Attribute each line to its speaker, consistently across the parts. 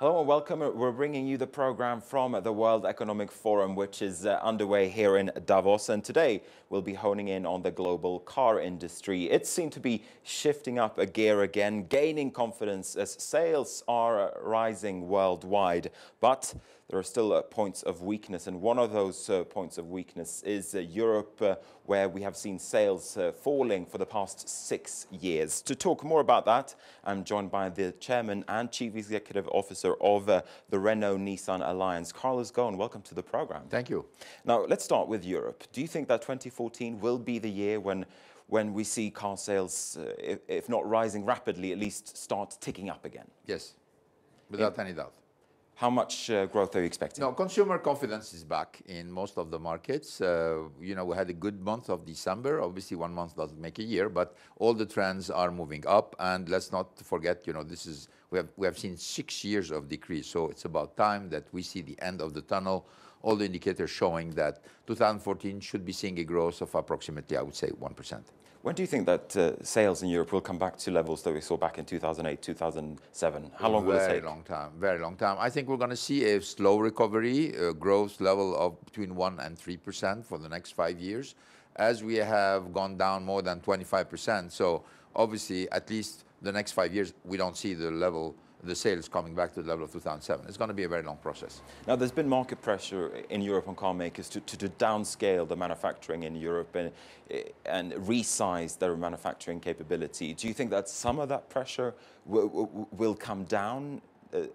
Speaker 1: Hello and welcome. We're bringing you the program from the World Economic Forum, which is underway here in Davos. And today we'll be honing in on the global car industry. It seemed to be shifting up a gear again, gaining confidence as sales are rising worldwide. But there are still points of weakness. And one of those points of weakness is Europe, where we have seen sales falling for the past 6 years. To talk more about that, I'm joined by the chairman and chief executive officer of the Renault-Nissan Alliance, Carlos Ghosn. Welcome to the program.
Speaker 2: Thank you.
Speaker 1: Now, let's start with Europe. Do you think that 2014 will be the year when we see car sales, if not rising rapidly, at least start ticking up again?
Speaker 2: Yes, without any doubt.
Speaker 1: How much growth are you expecting?
Speaker 2: No, consumer confidence is back in most of the markets. We had a good month of December. Obviously, 1 month doesn't make a year, but all the trends are moving up. And let's not forget, we have seen 6 years of decrease. So it's about time that we see the end of the tunnel. All the indicators showing that 2014 should be seeing a growth of approximately, I would say, 1%.
Speaker 1: When do you think that sales in Europe will come back to levels that we saw back in 2008, 2007? How long will it take?
Speaker 2: Very long time, very long time. I think we're going to see a slow recovery, a growth level of between 1% and 3% for the next 5 years, as we have gone down more than 25%. So obviously, at least the next 5 years, we don't see the sales coming back to the level of 2007. It's going to be a very long process.
Speaker 1: Now, there's been market pressure in Europe on car makers to downscale the manufacturing in Europe and resize their manufacturing capability. Do you think that some of that pressure will come down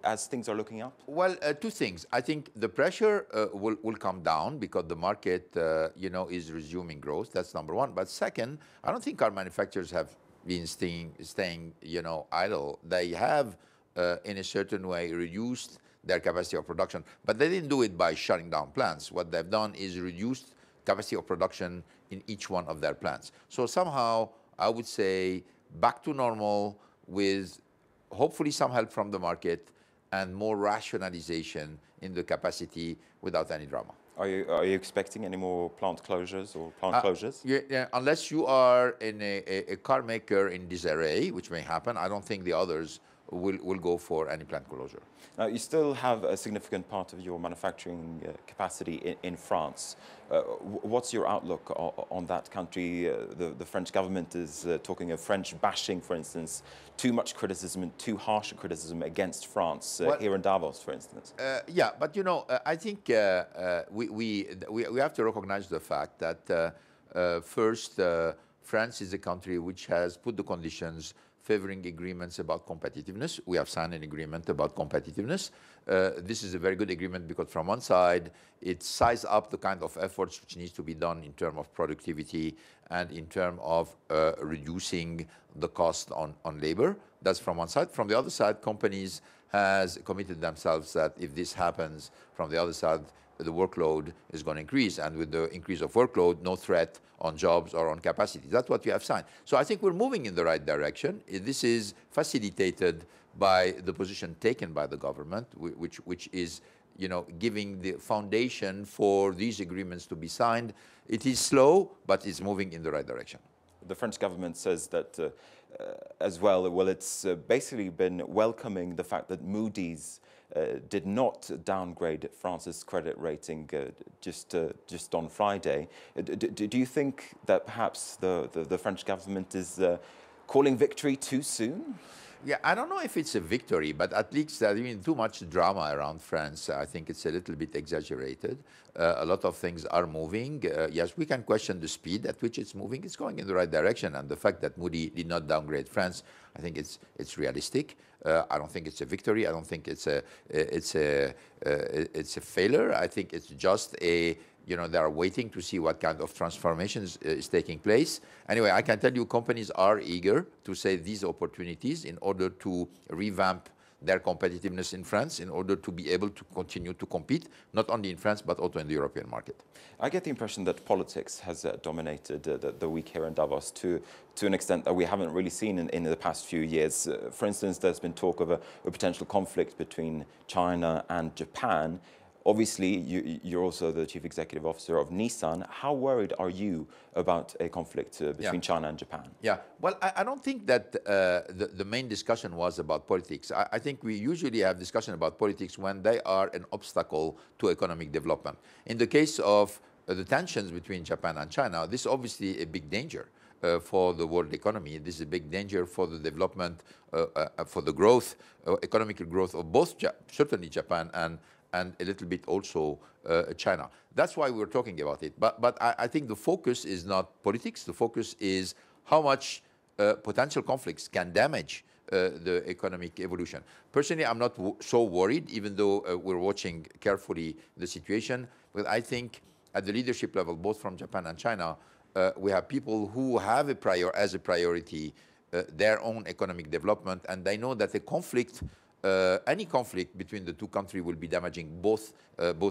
Speaker 1: as things are looking up?
Speaker 2: Well, two things. I think the pressure will come down because the market, is resuming growth. That's number one. But second, I don't think car manufacturers have been staying idle. They have in a certain way reduced their capacity of production, but they didn't do it by shutting down plants. What they've done is reduced capacity of production in each one of their plants. So somehow, I would say, back to normal with hopefully some help from the market and more rationalization in the capacity without any drama.
Speaker 1: Are you expecting any more plant closures or plant closures?
Speaker 2: Yeah, unless you are in a car maker in disarray, which may happen, I don't think the others will go for any plant closure.
Speaker 1: Now, you still have a significant part of your manufacturing capacity in France. What's your outlook on that country? The French government is talking of French bashing, for instance, too much criticism and too harsh a criticism against France here in Davos, for instance.
Speaker 2: Yeah, but I think we have to recognize the fact that first, France is a country which has put the conditions favoring agreements about competitiveness. We have signed an agreement about competitiveness. This is a very good agreement because from one side, it sizes up the kind of efforts which needs to be done in terms of productivity and in terms of reducing the cost on labor. That's from one side. From the other side, companies has committed themselves that if this happens, from the other side, the workload is going to increase. And with the increase of workload, no threat on jobs or on capacity. That's what we have signed. So I think we're moving in the right direction. This is facilitated by the position taken by the government, which is giving the foundation for these agreements to be signed. It is slow, but it's moving in the right direction.
Speaker 1: The French government says that as well, it's basically been welcoming the fact that Moody's did not downgrade France's credit rating just on Friday. Do you think that perhaps the French government is calling victory too soon?
Speaker 2: Yeah, I don't know if it's a victory, but at least there's been too much drama around France. I think it's a little bit exaggerated. A lot of things are moving. Yes, we can question the speed at which it's moving. It's going in the right direction. And the fact that Moody did not downgrade France, I think it's realistic. I don't think it's a victory. I don't think it's a failure. I think it's just they are waiting to see what kind of transformation is taking place. Anyway, I can tell you companies are eager to seize these opportunities in order to revamp their competitiveness in France, in order to be able to continue to compete, not only in France, but also in the European market.
Speaker 1: I get the impression that politics has dominated the week here in Davos to an extent that we haven't really seen in the past few years. For instance, there's been talk of a potential conflict between China and Japan. Obviously, you're also the chief executive officer of Nissan. How worried are you about a conflict between China and Japan?
Speaker 2: Yeah, well, I don't think that the main discussion was about politics. I think we usually have discussion about politics when they are an obstacle to economic development. In the case of the tensions between Japan and China, this is obviously a big danger for the world economy. This is a big danger for the development, for the growth, economic growth of both, certainly Japan and a little bit also China. That's why we're talking about it. But I think the focus is not politics. The focus is how much potential conflicts can damage the economic evolution. Personally, I'm not so worried, even though we're watching carefully the situation. But I think at the leadership level, both from Japan and China, we have people who have as a priority their own economic development, and they know that the conflict, any conflict between the two countries will be damaging both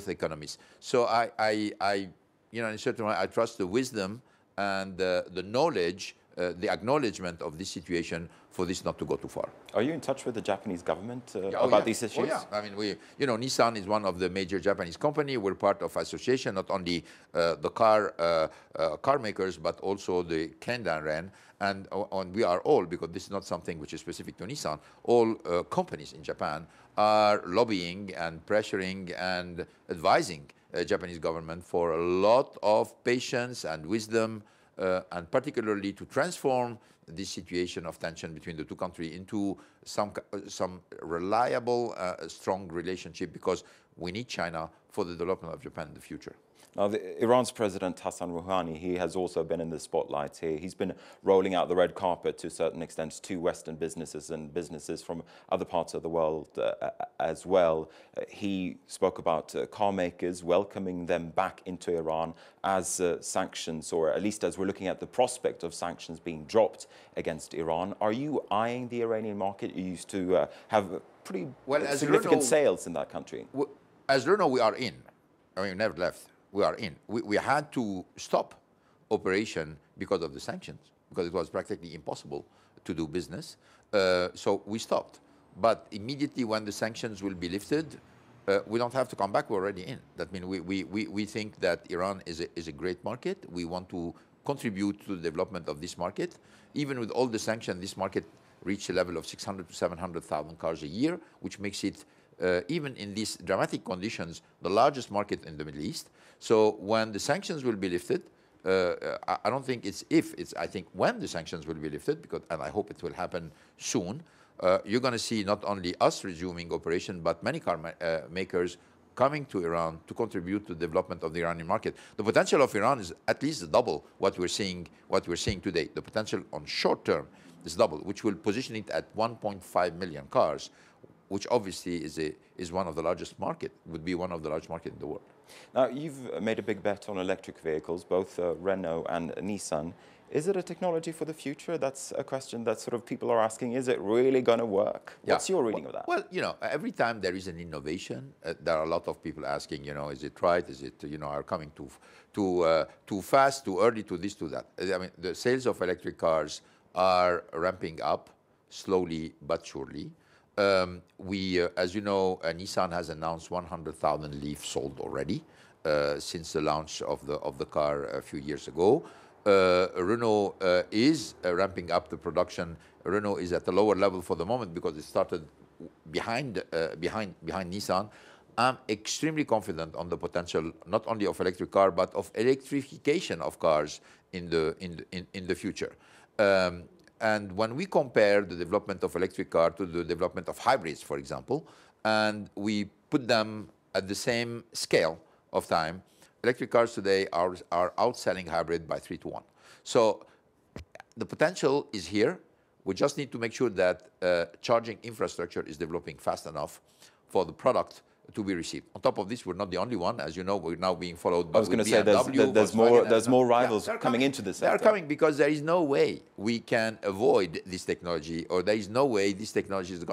Speaker 2: economies. So in a certain way, I trust the wisdom and the knowledge, the acknowledgement of this situation for this not to go too far.
Speaker 1: Are you in touch with the Japanese government about these issues?
Speaker 2: Oh, yeah. I mean, Nissan is one of the major Japanese companies. We're part of association, not only the car makers, but also the Kendan-ren. And we are all, because this is not something which is specific to Nissan, all companies in Japan are lobbying and pressuring and advising Japanese government for a lot of patience and wisdom, and particularly to transform this situation of tension between the two countries into some reliable, strong relationship, because we need China for the development of Japan in the future.
Speaker 1: Now, Iran's President Hassan Rouhani, he has also been in the spotlight here. He's been rolling out the red carpet to a certain extent to Western businesses and businesses from other parts of the world as well. He spoke about car makers, welcoming them back into Iran as sanctions, or at least as we're looking at the prospect of sanctions being dropped against Iran. Are you eyeing the Iranian market? You used to have pretty significant sales in that country.
Speaker 2: As Renault, we are in. I mean, we never left. We are in. We had to stop operation because of the sanctions, because it was practically impossible to do business. So we stopped. But immediately when the sanctions will be lifted, we don't have to come back. We're already in. That means we think that Iran is a great market. We want to contribute to the development of this market. Even with all the sanctions, this market reached a level of 600 to 700,000 cars a year, which makes it, even in these dramatic conditions, the largest market in the Middle East. So when the sanctions will be lifted, I don't think it's if, it's I think when the sanctions will be lifted, because, and I hope it will happen soon, you're going to see not only us resuming operation, but many car makers coming to Iran to contribute to the development of the Iranian market. The potential of Iran is at least double what we're seeing today. The potential on short term is double, which will position it at 1.5 million cars, which obviously is one of the largest market, would be one of the largest market in the world.
Speaker 1: Now, you've made a big bet on electric vehicles, both Renault and Nissan. Is it a technology for the future? That's a question that sort of people are asking. Is it really going to work?
Speaker 2: Yeah.
Speaker 1: What's your reading of that?
Speaker 2: Well, every time there is an innovation, there are a lot of people asking, is it right? Is it, are coming too fast, too early, to this, to that? I mean, the sales of electric cars are ramping up slowly but surely. As you know, Nissan has announced 100,000 Leaf sold already since the launch of the car a few years ago. Renault is ramping up the production. Renault is at a lower level for the moment because it started behind Nissan. I'm extremely confident on the potential not only of electric car but of electrification of cars in the future. And when we compare the development of electric car to the development of hybrids, for example, and we put them at the same scale of time, electric cars today are outselling hybrid by 3 to 1. So the potential is here. We just need to make sure that charging infrastructure is developing fast enough for the product to be received. On top of this, we're not the only one. As you know, we're now being followed by
Speaker 1: I was going to say there's more rivals coming into this sector.
Speaker 2: They are coming because there is no way we can avoid this technology, or there is no way this technology is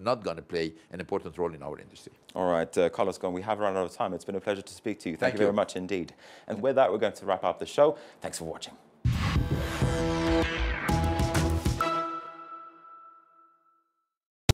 Speaker 2: not going to play an important role in our industry.
Speaker 1: All right, Carlos Ghosn, we have run out of time. It's been a pleasure to speak to you. Thank you very much indeed. And with that, we're going to wrap up the show. Thanks for watching.